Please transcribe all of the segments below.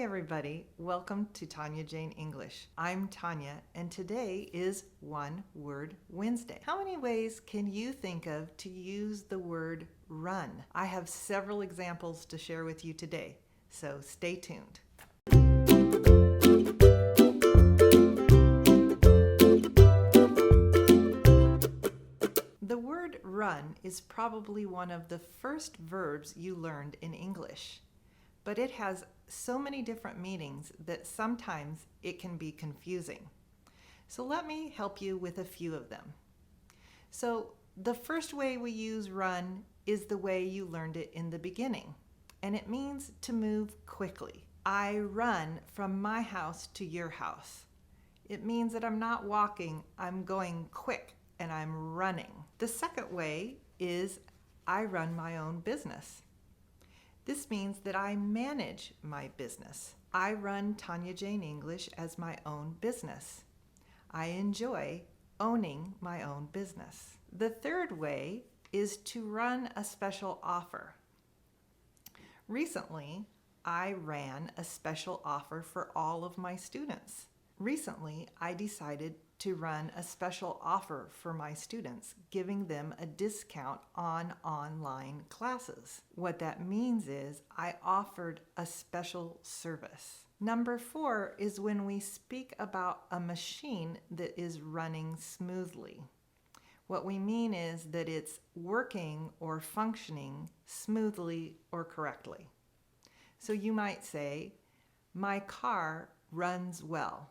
everybody, welcome to Tanya Jane English. I'm Tanya and today is One Word Wednesday. How many ways can you think of to use the word run? I have several examples to share with you today, so stay tuned. The word run is probably one of the first verbs you learned in English, but it has so many different meanings that sometimes it can be confusing. So let me help you with a few of them. So the first way we use run is the way you learned it in the beginning, and it means to move quickly. I run from my house to your house. It means that I'm not walking, I'm going quick and I'm running. The second way is I run my own business. This means that I manage my business. I run Tanya Jane English as my own business. I enjoy owning my own business. The third way is to run a special offer. Recently, I ran a special offer for all of my students. Recently, I decided to run a special offer for my students, giving them a discount on online classes. What that means is I offered a special service. Number 4 is when we speak about a machine that is running smoothly. What we mean is that it's working or functioning smoothly or correctly. So you might say, my car runs well,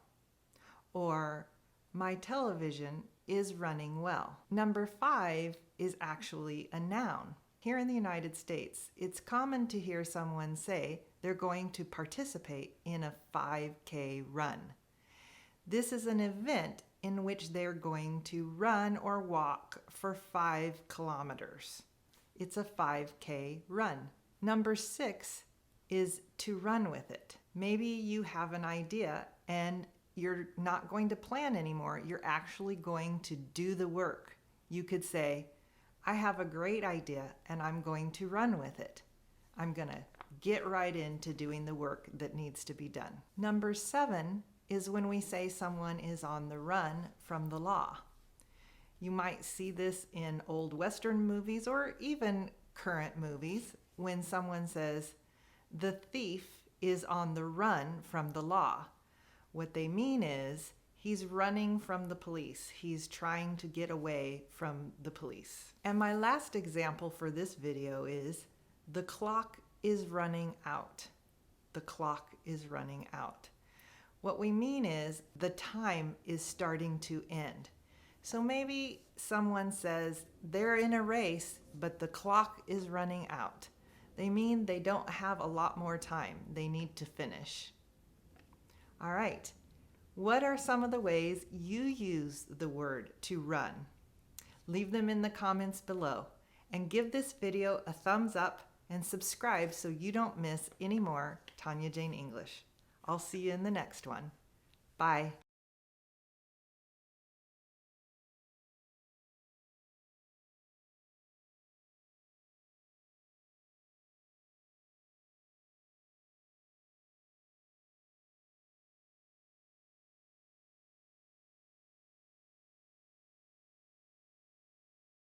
or my television is running well. Number 5 is actually a noun. Here in the United States, it's common to hear someone say they're going to participate in a 5K run. This is an event in which they're going to run or walk for 5 kilometers. It's a 5K run. Number 6 is to run with it. Maybe you have an idea and you're not going to plan anymore. You're actually going to do the work. You could say, I have a great idea and I'm going to run with it. I'm going to get right into doing the work that needs to be done. Number 7 is when we say someone is on the run from the law. You might see this in old Western movies or even current movies when someone says, the thief is on the run from the law. What they mean is he's running from the police. He's trying to get away from the police. And my last example for this video is the clock is running out. The clock is running out. What we mean is the time is starting to end. So maybe someone says they're in a race, but the clock is running out. They mean they don't have a lot more time. They need to finish. All right, what are some of the ways you use the word to run? Leave them in the comments below and give this video a thumbs up and subscribe so you don't miss any more Tanya Jane English. I'll see you in the next one. Bye.